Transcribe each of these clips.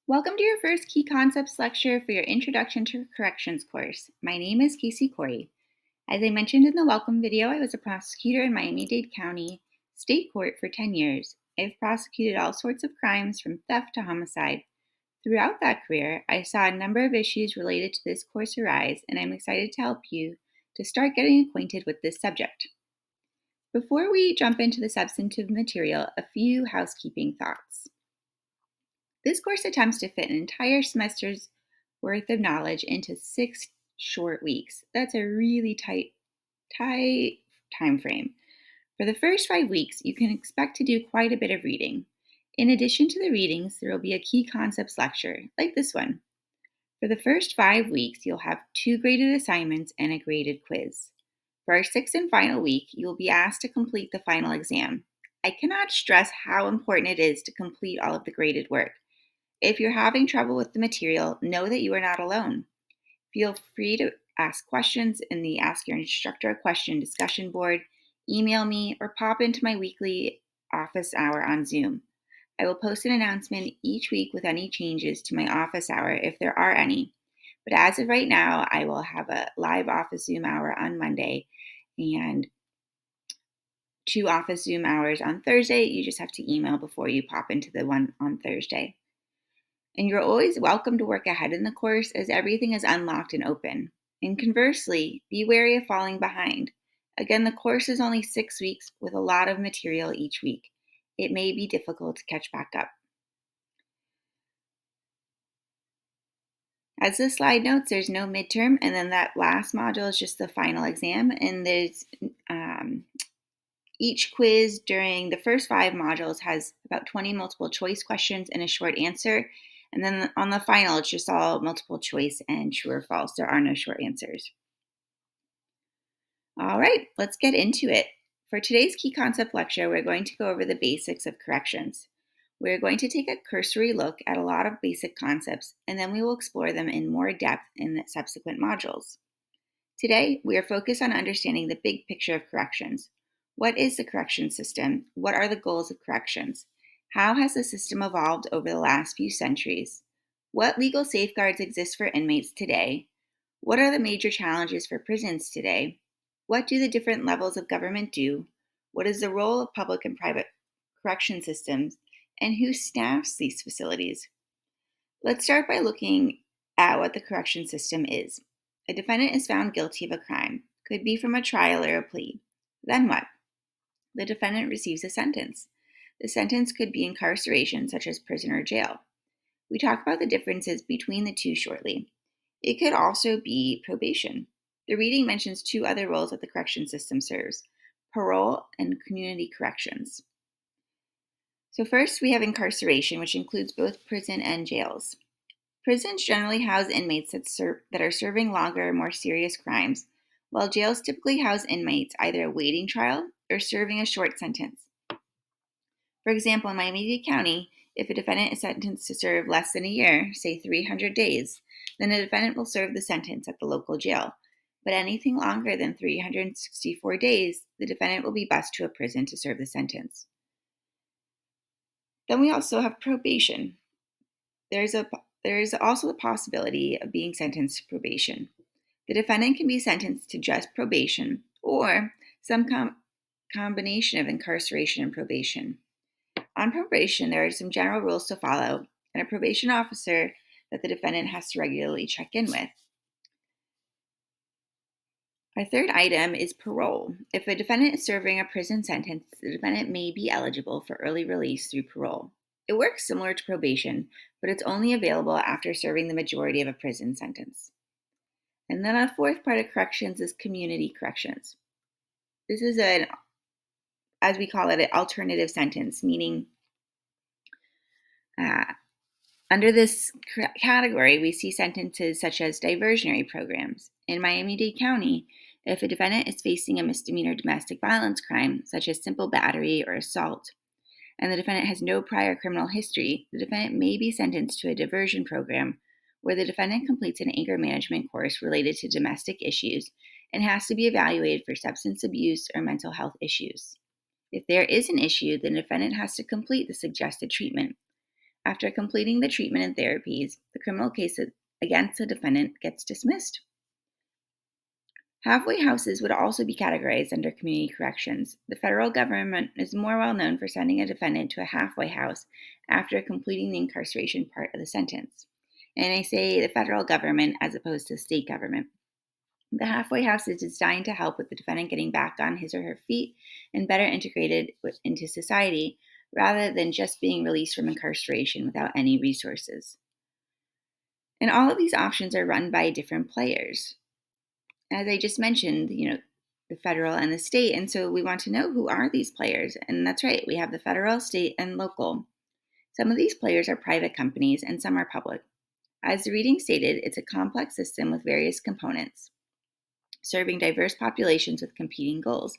Welcome to your first Key Concepts lecture for your Introduction to Corrections course. My name is Casey Corey. As I mentioned in the welcome video, I was a prosecutor in Miami-Dade County State Court for 10 years. I've prosecuted all sorts of crimes from theft to homicide. Throughout that career, I saw a number of issues related to this course arise, and I'm excited to help you to start getting acquainted with this subject. Before we jump into the substantive material, a few housekeeping thoughts. This course attempts to fit an entire semester's worth of knowledge into 6 short weeks. That's a really tight time frame. For the first 5 weeks, you can expect to do quite a bit of reading. In addition to the readings, there will be a key concepts lecture, like this one. For the first 5 weeks, you'll have 2 graded assignments and a graded quiz. For our 6th and final week, you will be asked to complete the final exam. I cannot stress how important it is to complete all of the graded work. If you're having trouble with the material, know that you are not alone. Feel free to ask questions in the Ask Your Instructor a Question discussion board, email me, or pop into my weekly office hour on Zoom. I will post an announcement each week with any changes to my office hour if there are any. But as of right now, I will have a live office Zoom hour on Monday and 2 office Zoom hours on Thursday. You just have to email before you pop into the one on Thursday. And you're always welcome to work ahead in the course as everything is unlocked and open. And conversely, be wary of falling behind. Again, the course is only 6 weeks with a lot of material each week. It may be difficult to catch back up. As the slide notes, there's no midterm, and then that last module is just the final exam. And there's each quiz during the first 5 modules has about 20 multiple choice questions and a short answer. And then on the final, it's just all multiple choice and true or false. There are no short answers. All right, let's get into it. For today's key concept lecture, we're going to go over the basics of corrections. We're going to take a cursory look at a lot of basic concepts, and then we will explore them in more depth in the subsequent modules. Today, we are focused on understanding the big picture of corrections. What is the correction system? What are the goals of corrections? How has the system evolved over the last few centuries? What legal safeguards exist for inmates today? What are the major challenges for prisons today? What do the different levels of government do? What is the role of public and private correction systems? And who staffs these facilities? Let's start by looking at what the correction system is. A defendant is found guilty of a crime, could be from a trial or a plea. Then what? The defendant receives a sentence. The sentence could be incarceration, such as prison or jail. We talk about the differences between the two shortly. It could also be probation. The reading mentions 2 other roles that the correction system serves: parole and community corrections. So first, we have incarceration, which includes both prison and jails. Prisons generally house inmates that are serving longer or more serious crimes, while jails typically house inmates either awaiting trial or serving a short sentence. For example, in Miami-Dade County, if a defendant is sentenced to serve less than a year, say 300 days, then the defendant will serve the sentence at the local jail. But anything longer than 364 days, the defendant will be bused to a prison to serve the sentence. Then we also have probation. There is also the possibility of being sentenced to probation. The defendant can be sentenced to just probation or some combination of incarceration and probation. On probation, there are some general rules to follow and a probation officer that the defendant has to regularly check in with. Our third item is parole. If a defendant is serving a prison sentence, the defendant may be eligible for early release through parole. It works similar to probation, but it's only available after serving the majority of a prison sentence. And then our fourth part of corrections is community corrections. This is as we call it, an alternative sentence, meaning under this category, we see sentences such as diversionary programs. In Miami-Dade County, if a defendant is facing a misdemeanor domestic violence crime, such as simple battery or assault, and the defendant has no prior criminal history, the defendant may be sentenced to a diversion program where the defendant completes an anger management course related to domestic issues and has to be evaluated for substance abuse or mental health issues. If there is an issue, the defendant has to complete the suggested treatment. After completing the treatment and therapies, the criminal case against the defendant gets dismissed. Halfway houses would also be categorized under community corrections. The federal government is more well known for sending a defendant to a halfway house after completing the incarceration part of the sentence. And I say the federal government as opposed to the state government. The halfway house is designed to help with the defendant getting back on his or her feet and better integrated into society rather than just being released from incarceration without any resources. And all of these options are run by different players. As I just mentioned, the federal and the state. And so we want to know, who are these players? And that's right, we have the federal, state, and local. Some of these players are private companies and some are public. As the reading stated, it's a complex system with various components, serving diverse populations with competing goals.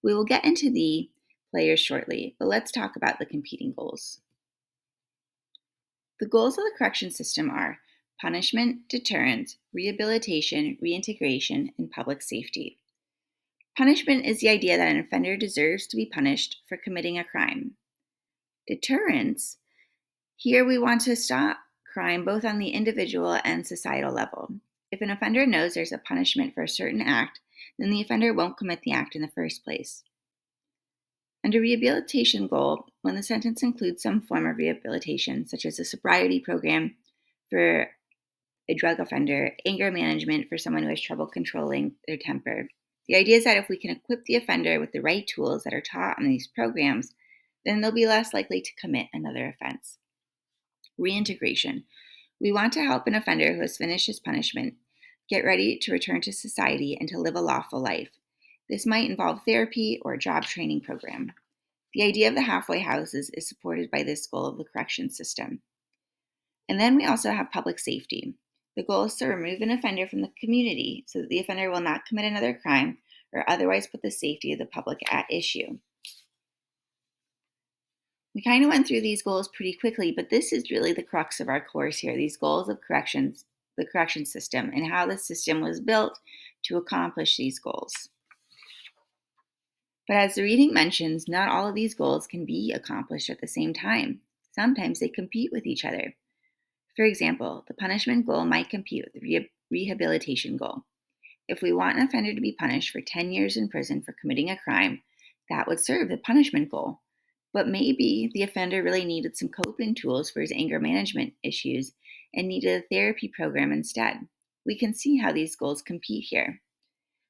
We will get into the players shortly, but let's talk about the competing goals. The goals of the correction system are punishment, deterrence, rehabilitation, reintegration, and public safety. Punishment is the idea that an offender deserves to be punished for committing a crime. Deterrence, here we want to stop crime both on the individual and societal level. If an offender knows there's a punishment for a certain act, then the offender won't commit the act in the first place. Under rehabilitation goal, when the sentence includes some form of rehabilitation, such as a sobriety program for a drug offender, anger management for someone who has trouble controlling their temper. The idea is that if we can equip the offender with the right tools that are taught in these programs, then they'll be less likely to commit another offense. Reintegration. We want to help an offender who has finished his punishment get ready to return to society and to live a lawful life. This might involve therapy or a job training program. The idea of the halfway houses is supported by this goal of the correction system. And then we also have public safety. The goal is to remove an offender from the community so that the offender will not commit another crime or otherwise put the safety of the public at issue. We kind of went through these goals pretty quickly, but this is really the crux of our course here, these goals of corrections, the correction system, and how the system was built to accomplish these goals. But as the reading mentions, not all of these goals can be accomplished at the same time. Sometimes they compete with each other. For example, the punishment goal might compete with the rehabilitation goal. If we want an offender to be punished for 10 years in prison for committing a crime, that would serve the punishment goal. But maybe the offender really needed some coping tools for his anger management issues and needed a therapy program instead. We can see how these goals compete here.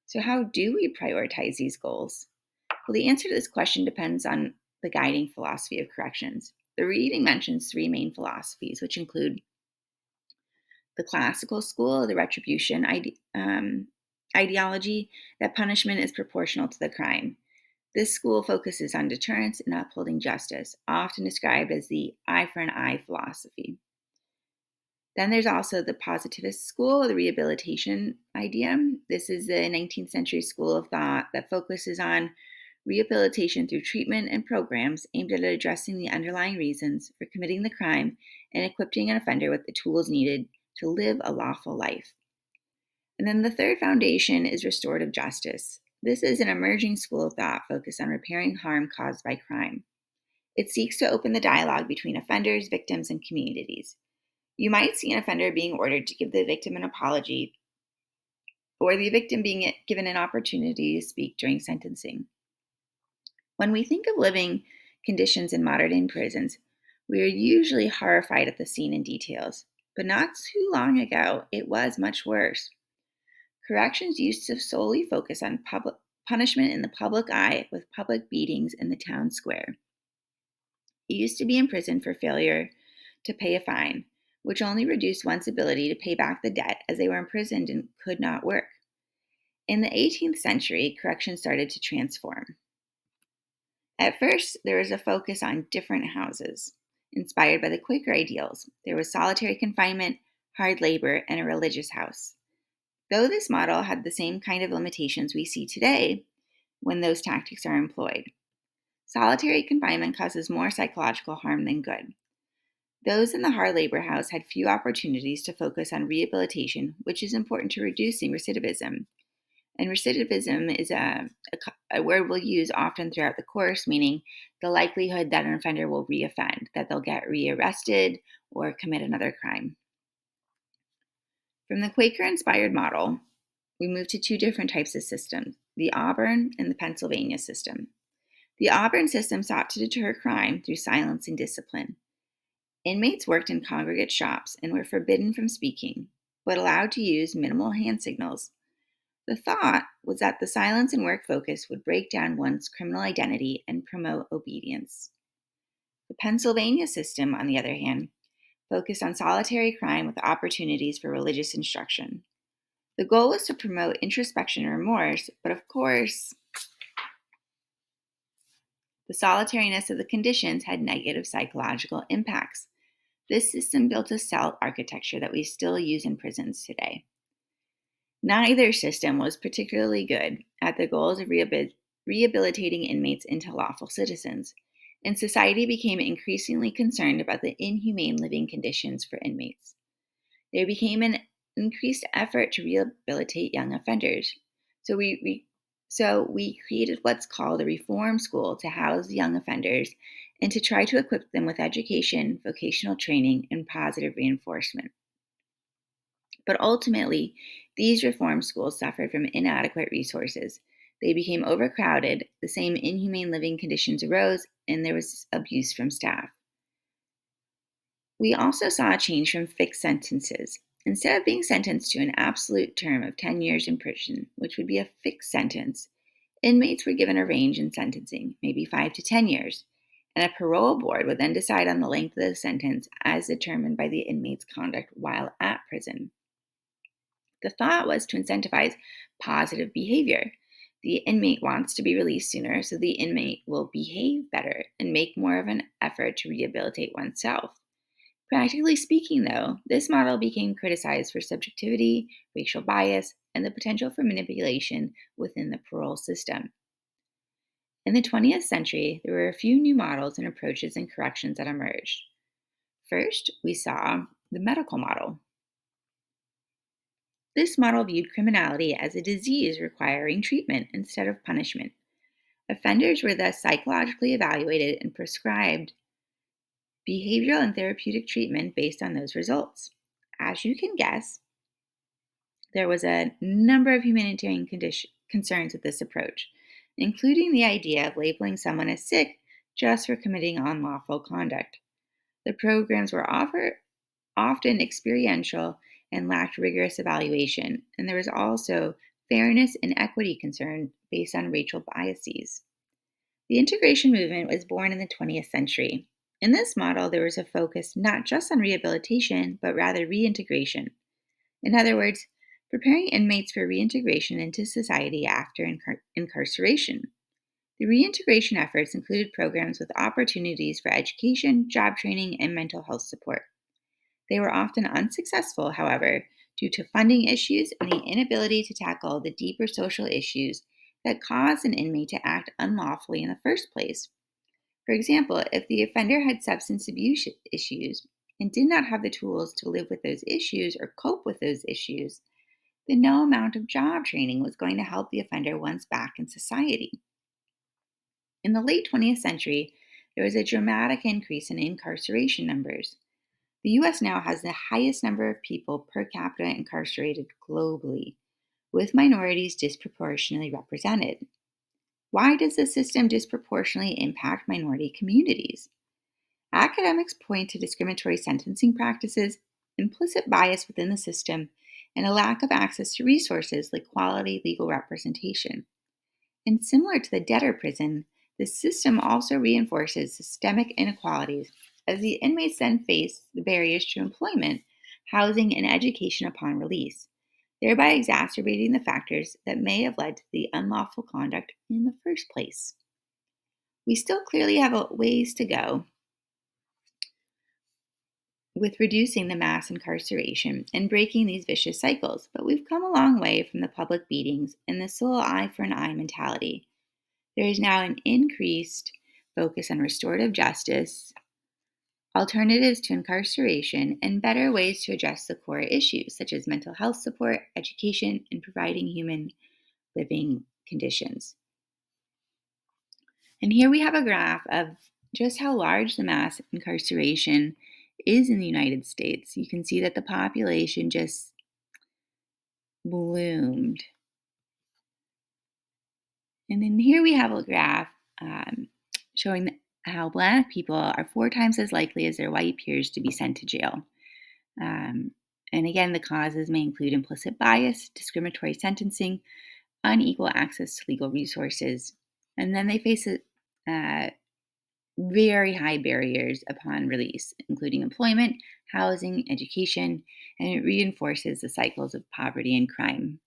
So how do we prioritize these goals? Well, the answer to this question depends on the guiding philosophy of corrections. The reading mentions three main philosophies, which include the classical school, the retribution ideology, that punishment is proportional to the crime. This school focuses on deterrence and upholding justice, often described as the eye for an eye philosophy. Then there's also the positivist school, the rehabilitation idea. This is the 19th century school of thought that focuses on rehabilitation through treatment and programs aimed at addressing the underlying reasons for committing the crime and equipping an offender with the tools needed to live a lawful life. And then the third foundation is restorative justice. This is an emerging school of thought focused on repairing harm caused by crime. It seeks to open the dialogue between offenders, victims, and communities. You might see an offender being ordered to give the victim an apology, or the victim being given an opportunity to speak during sentencing. When we think of living conditions in modern-day prisons, we are usually horrified at the scene and details. But not too long ago, it was much worse. Corrections used to solely focus on public punishment in the public eye with public beatings in the town square. You used to be imprisoned for failure to pay a fine, which only reduced one's ability to pay back the debt as they were imprisoned and could not work. In the 18th century, corrections started to transform. At first, there was a focus on different houses, inspired by the Quaker ideals. There was solitary confinement, hard labor, and a religious house. Though this model had the same kind of limitations we see today when those tactics are employed. Solitary confinement causes more psychological harm than good. Those in the hard labor house had few opportunities to focus on rehabilitation, which is important to reducing recidivism. And recidivism is a word we'll use often throughout the course, meaning the likelihood that an offender will reoffend, that they'll get rearrested or commit another crime. From the Quaker inspired model, we moved to two different types of systems, the Auburn and the Pennsylvania system. The Auburn system sought to deter crime through silence and discipline. Inmates worked in congregate shops and were forbidden from speaking, but allowed to use minimal hand signals. The thought was that the silence and work focus would break down one's criminal identity and promote obedience. The Pennsylvania system, on the other hand, focused on solitary crime with opportunities for religious instruction. The goal was to promote introspection and remorse, but of course, the solitariness of the conditions had negative psychological impacts. This system built a cell architecture that we still use in prisons today. Neither system was particularly good at the goals of rehabilitating inmates into lawful citizens, and society became increasingly concerned about the inhumane living conditions for inmates. There became an increased effort to rehabilitate young offenders. So we created what's called a reform school to house young offenders and to try to equip them with education, vocational training, and positive reinforcement. But ultimately, these reform schools suffered from inadequate resources. They became overcrowded, the same inhumane living conditions arose, and there was abuse from staff. We also saw a change from fixed sentences. Instead of being sentenced to an absolute term of 10 years in prison, which would be a fixed sentence, inmates were given a range in sentencing, maybe 5 to 10 years, and a parole board would then decide on the length of the sentence as determined by the inmate's conduct while at prison. The thought was to incentivize positive behavior. The inmate wants to be released sooner, so the inmate will behave better and make more of an effort to rehabilitate oneself. Practically speaking, though, this model became criticized for subjectivity, racial bias, and the potential for manipulation within the parole system. In the 20th century, there were a few new models and approaches in corrections that emerged. First, we saw the medical model. This model viewed criminality as a disease requiring treatment instead of punishment. Offenders were thus psychologically evaluated and prescribed behavioral and therapeutic treatment based on those results. As you can guess, there was a number of humanitarian concerns with this approach, including the idea of labeling someone as sick just for committing unlawful conduct. The programs were often experiential and lacked rigorous evaluation, and there was also fairness and equity concern based on racial biases. The integration movement was born in the 20th century. In this model, there was a focus not just on rehabilitation, but rather reintegration. In other words, preparing inmates for reintegration into society after incarceration. The reintegration efforts included programs with opportunities for education, job training, and mental health support. They were often unsuccessful, however, due to funding issues and the inability to tackle the deeper social issues that cause an inmate to act unlawfully in the first place. For example, if the offender had substance abuse issues and did not have the tools to live with those issues or cope with those issues, then no amount of job training was going to help the offender once back in society. In the late 20th century, there was a dramatic increase in incarceration numbers. The US now has the highest number of people per capita incarcerated globally, with minorities disproportionately represented. Why does the system disproportionately impact minority communities? Academics point to discriminatory sentencing practices, implicit bias within the system, and a lack of access to resources like quality legal representation. And similar to the debtor prison, the system also reinforces systemic inequalities as the inmates then face the barriers to employment, housing, and education upon release, thereby exacerbating the factors that may have led to the unlawful conduct in the first place. We still clearly have a ways to go with reducing the mass incarceration and breaking these vicious cycles, but we've come a long way from the public beatings and the still eye for an eye mentality. There is now an increased focus on restorative justice, alternatives to incarceration, and better ways to address the core issues such as mental health support, education, and providing human living conditions. And here we have a graph of just how large the mass incarceration is in the United States. You can see that the population just bloomed. And then here we have a graph showing how Black people are 4 times as likely as their white peers to be sent to jail. Um, and again, the causes may include implicit bias, discriminatory sentencing, unequal access to legal resources, and then they face very high barriers upon release, including employment, housing, education, and it reinforces the cycles of poverty and crime.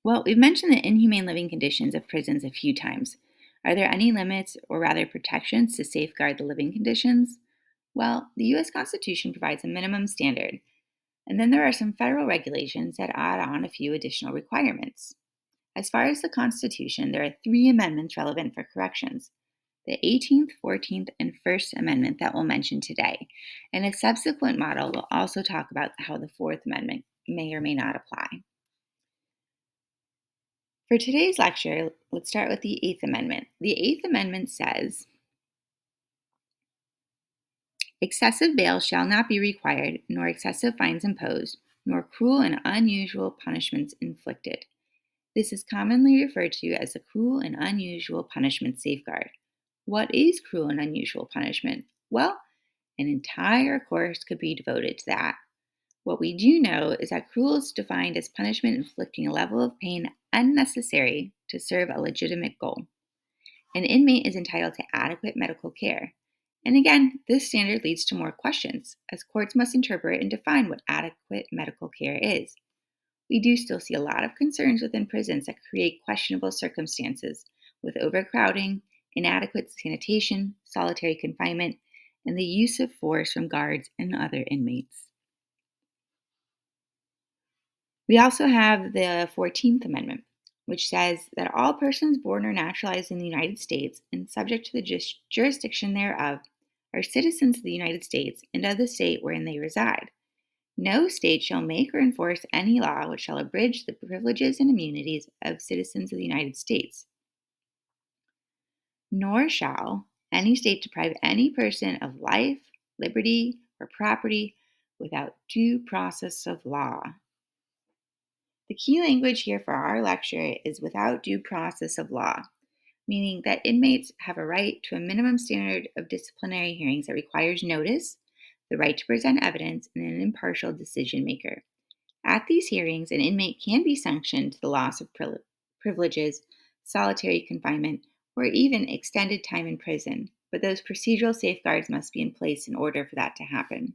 Well, we've mentioned the inhumane living conditions of prisons a few times. Are there any limits, or rather protections, to safeguard the living conditions? Well, the U.S. Constitution provides a minimum standard, and then there are some federal regulations that add on a few additional requirements. As far as the Constitution, there are 3 amendments relevant for corrections: the 18th, 14th, and First Amendment that we'll mention today. And a subsequent model will also talk about how the Fourth Amendment may or may not apply. For today's lecture, let's start with the Eighth Amendment. The Eighth Amendment says, excessive bail shall not be required, nor excessive fines imposed, nor cruel and unusual punishments inflicted. This is commonly referred to as the cruel and unusual punishment safeguard. What is cruel and unusual punishment? Well, an entire course could be devoted to that. What we do know is that cruel is defined as punishment inflicting a level of pain unnecessary to serve a legitimate goal. An inmate is entitled to adequate medical care. And again, this standard leads to more questions, as courts must interpret and define what adequate medical care is. We do still see a lot of concerns within prisons that create questionable circumstances, with overcrowding, inadequate sanitation, solitary confinement, and the use of force from guards and other inmates. We also have the 14th Amendment, which says that all persons born or naturalized in the United States and subject to the jurisdiction thereof are citizens of the United States and of the state wherein they reside. No state shall make or enforce any law which shall abridge the privileges and immunities of citizens of the United States. Nor shall any state deprive any person of life, liberty, or property without due process of law. The key language here for our lecture is without due process of law, meaning that inmates have a right to a minimum standard of disciplinary hearings that requires notice, the right to present evidence, and an impartial decision maker. At these hearings, an inmate can be sanctioned to the loss of privileges, solitary confinement, or even extended time in prison, but those procedural safeguards must be in place in order for that to happen.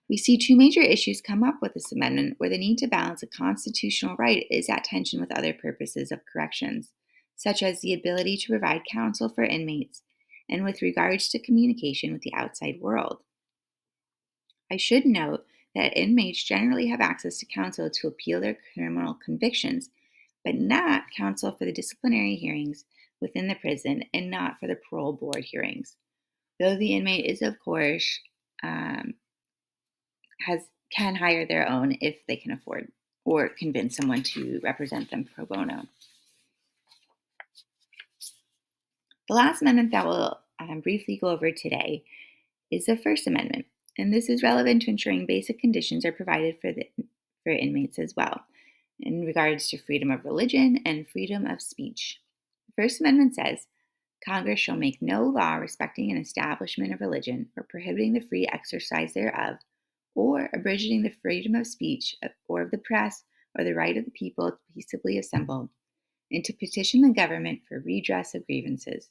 We see 2 major issues come up with this amendment where the need to balance a constitutional right is at tension with other purposes of corrections, such as the ability to provide counsel for inmates and with regards to communication with the outside world. I should note that inmates generally have access to counsel to appeal their criminal convictions, but not counsel for the disciplinary hearings within the prison and not for the parole board hearings. Though the inmate is, of course, can hire their own if they can afford or convince someone to represent them pro bono. The last amendment that we'll briefly go over today is the First Amendment, and this is relevant to ensuring basic conditions are provided for inmates as well, in regards to freedom of religion and freedom of speech. The First Amendment says, Congress shall make no law respecting an establishment of religion or prohibiting the free exercise thereof, or abridging the freedom of speech or of the press or the right of the people to peaceably assemble, and to petition the government for redress of grievances.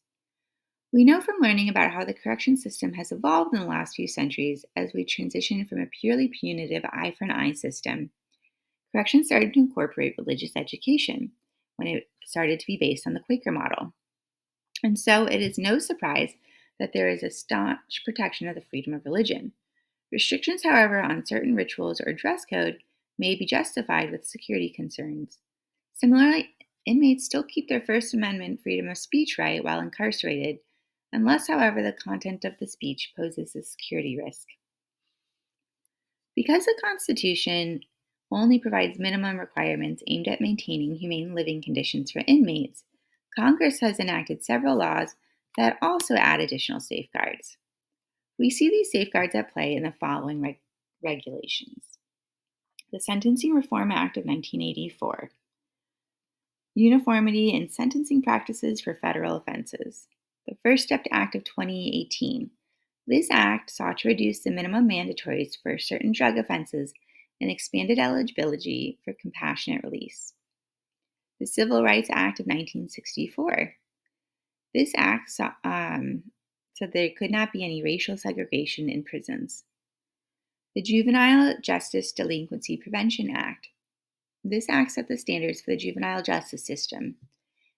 We know from learning about how the correction system has evolved in the last few centuries as we transition from a purely punitive eye for an eye system. Correction started to incorporate religious education when it started to be based on the Quaker model. And so it is no surprise that there is a staunch protection of the freedom of religion. Restrictions, however, on certain rituals or dress code may be justified with security concerns. Similarly, inmates still keep their First Amendment freedom of speech right while incarcerated, unless, however, the content of the speech poses a security risk. Because the Constitution only provides minimum requirements aimed at maintaining humane living conditions for inmates, Congress has enacted several laws that also add additional safeguards. We see these safeguards at play in the following regulations: the Sentencing Reform Act of 1984, Uniformity in Sentencing Practices for Federal Offenses, the First Step Act of 2018. This act sought to reduce the minimum mandatories for certain drug offenses and expanded eligibility for compassionate release. The Civil Rights Act of 1964. This act said there could not be any racial segregation in prisons. The Juvenile Justice Delinquency Prevention Act. This act set the standards for the juvenile justice system.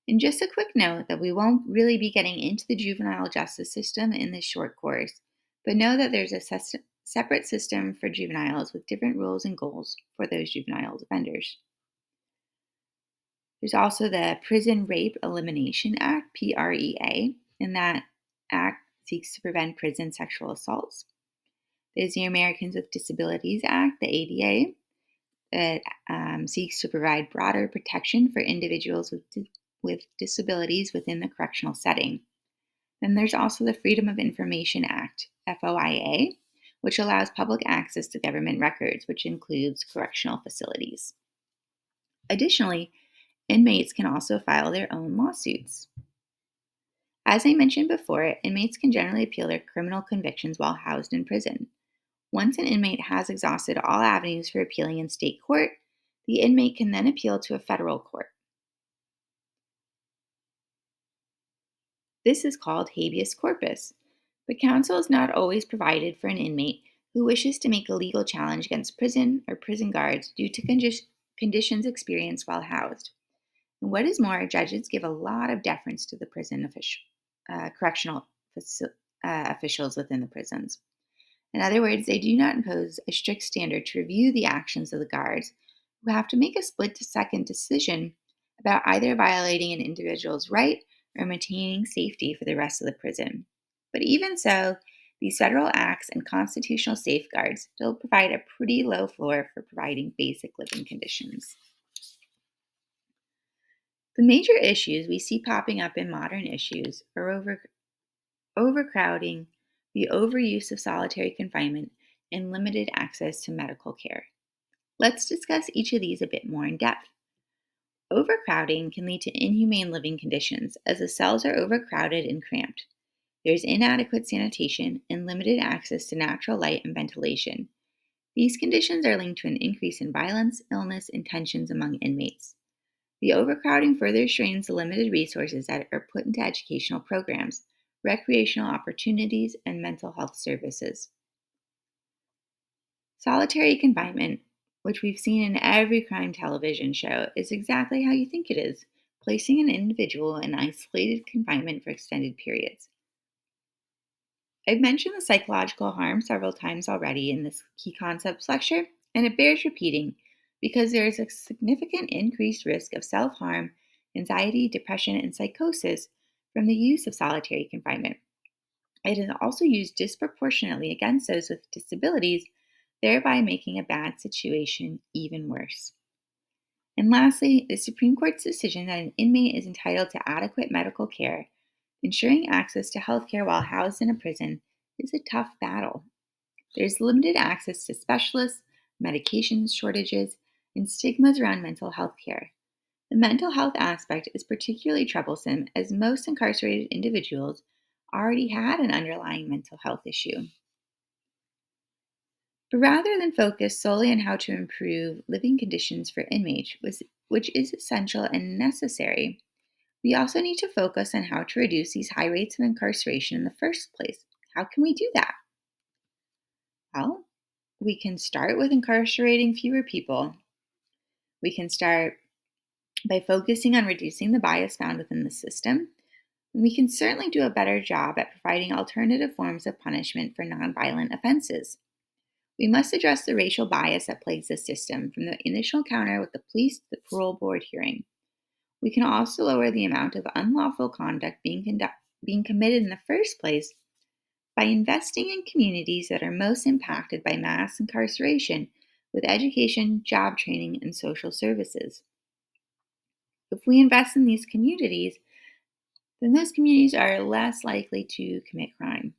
And just a quick note that we won't really be getting into the juvenile justice system in this short course, but know that there's a separate system for juveniles with different rules and goals for those juvenile offenders. There's also the Prison Rape Elimination Act, PREA, and that act seeks to prevent prison sexual assaults. There's the Americans with Disabilities Act, the ADA, that seeks to provide broader protection for individuals with disabilities within the correctional setting. Then there's also the Freedom of Information Act, FOIA, which allows public access to government records, which includes correctional facilities. Additionally, inmates can also file their own lawsuits. As I mentioned before, inmates can generally appeal their criminal convictions while housed in prison. Once an inmate has exhausted all avenues for appealing in state court, the inmate can then appeal to a federal court. This is called habeas corpus, but counsel is not always provided for an inmate who wishes to make a legal challenge against prison or prison guards due to conditions experienced while housed. And what is more, judges give a lot of deference to the prison correctional officials within the prisons. In other words, they do not impose a strict standard to review the actions of the guards, who have to make a split-second decision about either violating an individual's right or maintaining safety for the rest of the prison. But even so, these federal acts and constitutional safeguards still provide a pretty low floor for providing basic living conditions. The major issues we see popping up in modern issues are overcrowding, the overuse of solitary confinement, and limited access to medical care. Let's discuss each of these a bit more in depth. Overcrowding can lead to inhumane living conditions as the cells are overcrowded and cramped. There's inadequate sanitation and limited access to natural light and ventilation. These conditions are linked to an increase in violence, illness, and tensions among inmates. The overcrowding further strains the limited resources that are put into educational programs, recreational opportunities, and mental health services. Solitary confinement, which we've seen in every crime television show, is exactly how you think it is, placing an individual in isolated confinement for extended periods. I've mentioned the psychological harm several times already in this key concepts lecture, and it bears repeating because there is a significant increased risk of self-harm, anxiety, depression, and psychosis from the use of solitary confinement. It is also used disproportionately against those with disabilities, thereby making a bad situation even worse. And lastly, the Supreme Court's decision that an inmate is entitled to adequate medical care, ensuring access to health care while housed in a prison, is a tough battle. There's limited access to specialists, medication shortages, and stigmas around mental health care. The mental health aspect is particularly troublesome as most incarcerated individuals already had an underlying mental health issue. But rather than focus solely on how to improve living conditions for inmates, which is essential and necessary, we also need to focus on how to reduce these high rates of incarceration in the first place. How can we do that? Well, we can start with incarcerating fewer people. We can start by focusing on reducing the bias found within the system. And we can certainly do a better job at providing alternative forms of punishment for nonviolent offenses. We must address the racial bias that plagues the system, from the initial encounter with the police to the parole board hearing. We can also lower the amount of unlawful conduct being committed in the first place by investing in communities that are most impacted by mass incarceration with education, job training, and social services. If we invest in these communities, then those communities are less likely to commit crime.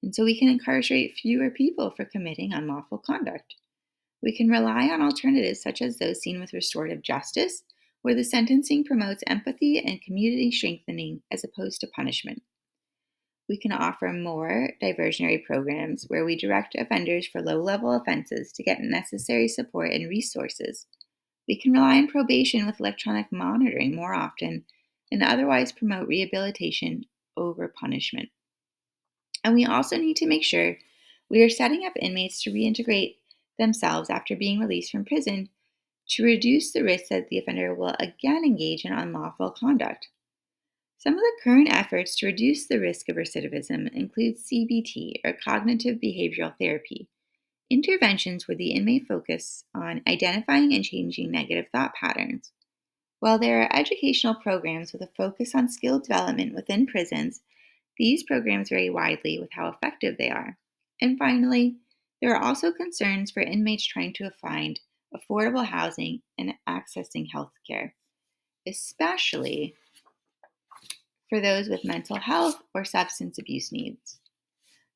And so we can incarcerate fewer people for committing unlawful conduct. We can rely on alternatives such as those seen with restorative justice, where the sentencing promotes empathy and community strengthening as opposed to punishment. We can offer more diversionary programs where we direct offenders for low level offenses to get necessary support and resources. We can rely on probation with electronic monitoring more often and otherwise promote rehabilitation over punishment. And we also need to make sure we are setting up inmates to reintegrate themselves after being released from prison to reduce the risk that the offender will again engage in unlawful conduct. Some of the current efforts to reduce the risk of recidivism include CBT, or cognitive behavioral therapy, interventions where the inmate focus on identifying and changing negative thought patterns. While there are educational programs with a focus on skill development within prisons, these programs vary widely with how effective they are. And finally, there are also concerns for inmates trying to find affordable housing and accessing health care, especially for those with mental health or substance abuse needs.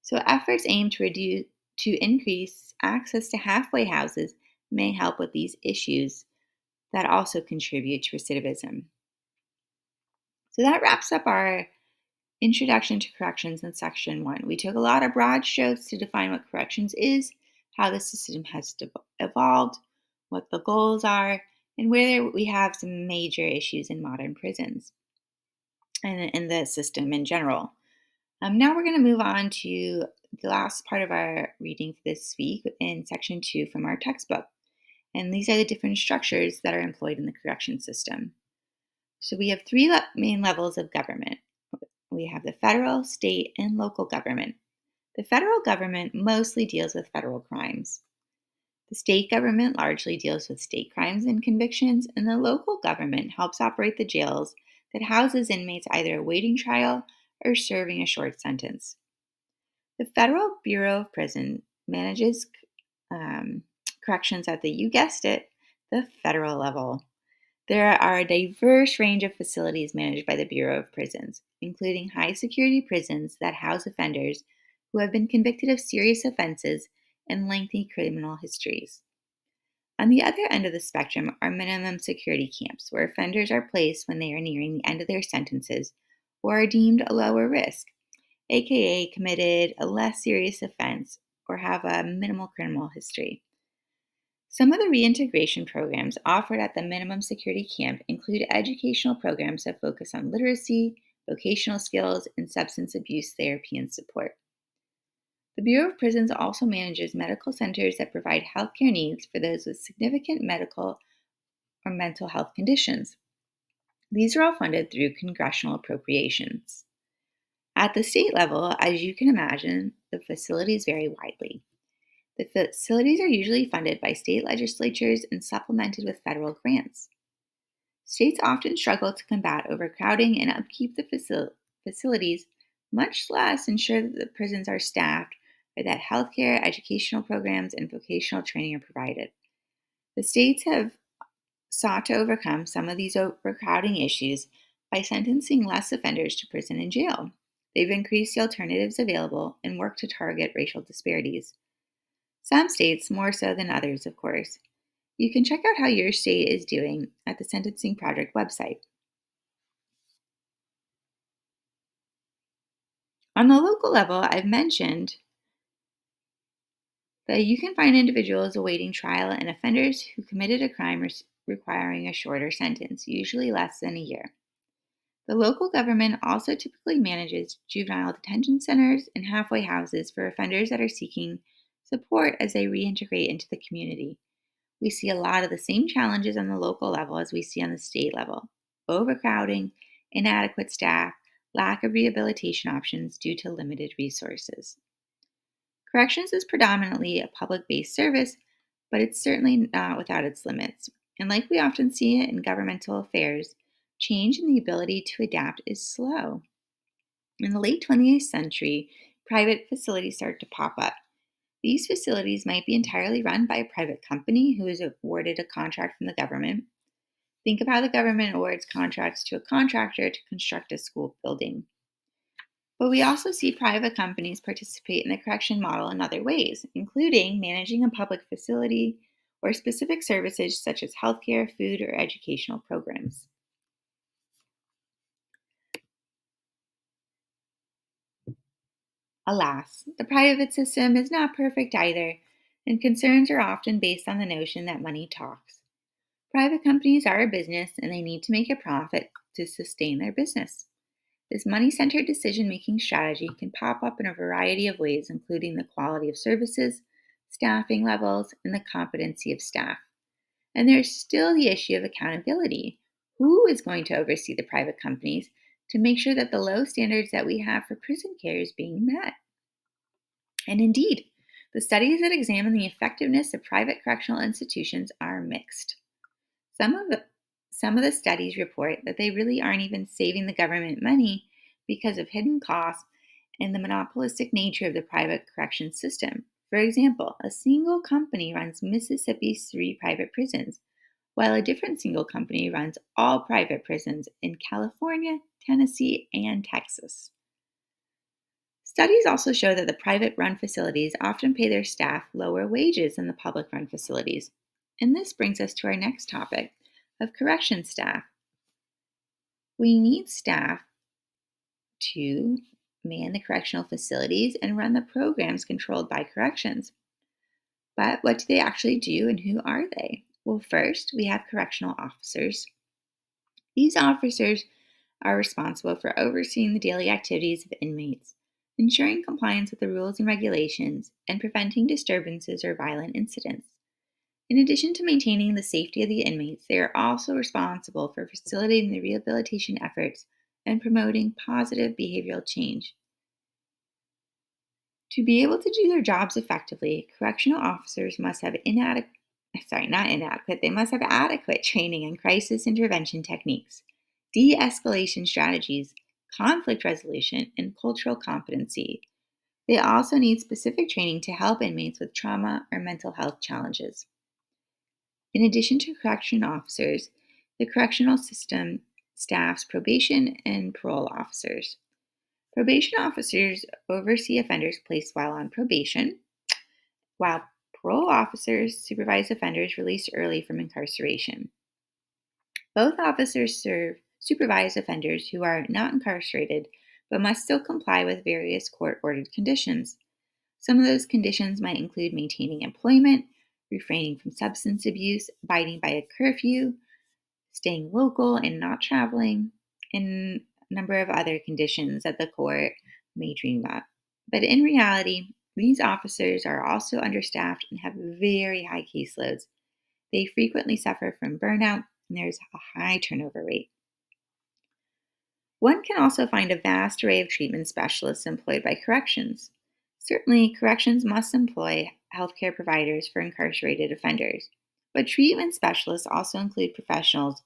So efforts aimed to increase access to halfway houses may help with these issues that also contribute to recidivism. So that wraps up our Introduction to Corrections in Section 1. We took a lot of broad strokes to define what corrections is, how the system has evolved, what the goals are, and where we have some major issues in modern prisons and in the system in general. Now we're going to move on to the last part of our reading for this week in Section 2 from our textbook. And these are the different structures that are employed in the correction system. So we have three main levels of government. We have the federal, state, and local government. The federal government mostly deals with federal crimes. The state government largely deals with state crimes and convictions, and the local government helps operate the jails that houses inmates either awaiting trial or serving a short sentence. The Federal Bureau of Prisons manages corrections at the, you guessed it, the federal level. There are a diverse range of facilities managed by the Bureau of Prisons, including high security prisons that house offenders who have been convicted of serious offenses and lengthy criminal histories. On the other end of the spectrum are minimum security camps, where offenders are placed when they are nearing the end of their sentences or are deemed a lower risk, aka committed a less serious offense or have a minimal criminal history. Some of the reintegration programs offered at the minimum security camp include educational programs that focus on literacy, vocational skills, and substance abuse therapy and support. The Bureau of Prisons also manages medical centers that provide healthcare needs for those with significant medical or mental health conditions. These are all funded through congressional appropriations. At the state level, as you can imagine, the facilities vary widely. The facilities are usually funded by state legislatures and supplemented with federal grants. States often struggle to combat overcrowding and upkeep the facilities, much less ensure that the prisons are staffed or that healthcare, educational programs, and vocational training are provided. The states have sought to overcome some of these overcrowding issues by sentencing less offenders to prison and jail. They've increased the alternatives available and worked to target racial disparities. Some states, more so than others, of course. You can check out how your state is doing at the Sentencing Project website. On the local level, I've mentioned that you can find individuals awaiting trial and offenders who committed a crime requiring a shorter sentence, usually less than a year. The local government also typically manages juvenile detention centers and halfway houses for offenders that are seeking support as they reintegrate into the community. We see a lot of the same challenges on the local level as we see on the state level: overcrowding, inadequate staff, lack of rehabilitation options due to limited resources. Corrections is predominantly a public based service, but it's certainly not without its limits. And like we often see it in governmental affairs, change in the ability to adapt is slow. In the late 20th century, private facilities start to pop up. These facilities might be entirely run by a private company who is awarded a contract from the government. Think of how the government awards contracts to a contractor to construct a school building. But we also see private companies participate in the correction model in other ways, including managing a public facility or specific services such as healthcare, food, or educational programs. Alas, the private system is not perfect either, and concerns are often based on the notion that money talks. Private companies are a business and they need to make a profit to sustain their business. This money centered decision making strategy can pop up in a variety of ways, including the quality of services, staffing levels, and the competency of staff. And there's still the issue of accountability. Who is going to oversee the private companies to make sure that the low standards that we have for prison care is being met? And indeed, the studies that examine the effectiveness of private correctional institutions are mixed. Some of the some of the studies report that they really aren't even saving the government money because of hidden costs and the monopolistic nature of the private correction system. For example, a single company runs Mississippi's 3 private prisons, while a different single company runs all private prisons in California, Tennessee, and Texas. Studies also show that the private run facilities often pay their staff lower wages than the public run facilities. And this brings us to our next topic of correction staff. We need staff to man the correctional facilities and run the programs controlled by corrections. But what do they actually do and who are they? Well, first, we have correctional officers. These officers are responsible for overseeing the daily activities of inmates, ensuring compliance with the rules and regulations, and preventing disturbances or violent incidents. In addition to maintaining the safety of the inmates, they are also responsible for facilitating the rehabilitation efforts and promoting positive behavioral change. To be able to do their jobs effectively, correctional officers must have they must have adequate training in crisis intervention techniques, de-escalation strategies, conflict resolution, and cultural competency. They also need specific training to help inmates with trauma or mental health challenges. In addition to correction officers, the correctional system staffs probation and parole officers. Probation officers oversee offenders placed while on probation, while parole officers supervise offenders released early from incarceration. Both officers supervise offenders who are not incarcerated but must still comply with various court ordered conditions. Some of those conditions might include maintaining employment, refraining from substance abuse, abiding by a curfew, staying local and not traveling, and a number of other conditions that the court may dream up. But in reality, these officers are also understaffed and have very high caseloads. They frequently suffer from burnout, and there's a high turnover rate. One can also find a vast array of treatment specialists employed by corrections. Certainly, corrections must employ healthcare providers for incarcerated offenders, but treatment specialists also include professionals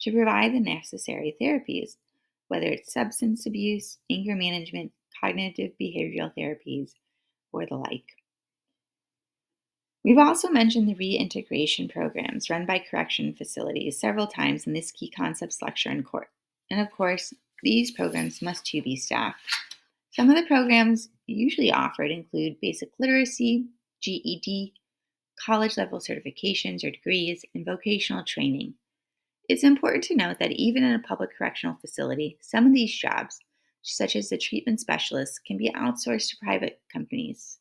to provide the necessary therapies, whether it's substance abuse, anger management, cognitive behavioral therapies, or the like. We've also mentioned the reintegration programs run by correction facilities several times in this key concepts lecture in court. And of course, these programs must too be staffed. Some of the programs usually offered include basic literacy, GED, college level certifications or degrees, and vocational training. It's important to note that even in a public correctional facility, some of these jobs, such as the treatment specialists, can be outsourced to private companies.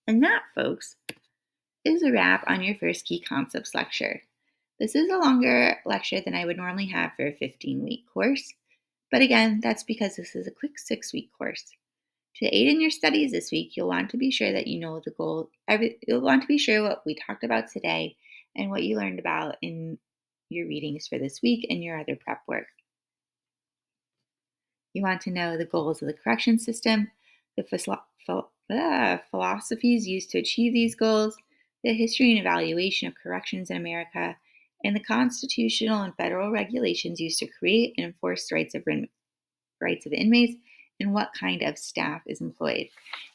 And that, folks, is a wrap on your first key concepts lecture. This is a longer lecture than I would normally have for a 15-week course, but again, that's because this is a quick 6-week course. To aid in your studies this week, you'll want to be sure that you know the goal. You'll want to be sure what we talked about today and what you learned about in your readings for this week and your other prep work. You want to know the goals of the correction system, the philosophies used to achieve these goals, the history and evaluation of corrections in America, and the constitutional and federal regulations used to create and enforce the rights of inmates, and what kind of staff is employed.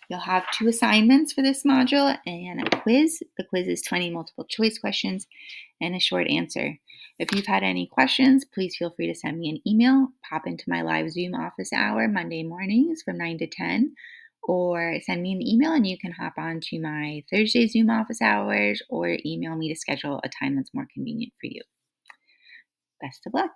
You'll have 2 assignments for this module and a quiz. The quiz is 20 multiple choice questions and a short answer. If you've had any questions, please feel free to send me an email, pop into my live Zoom office hour Monday mornings from 9 to 10, or send me an email and you can hop on to my Thursday Zoom office hours or email me to schedule a time that's more convenient for you. Best of luck.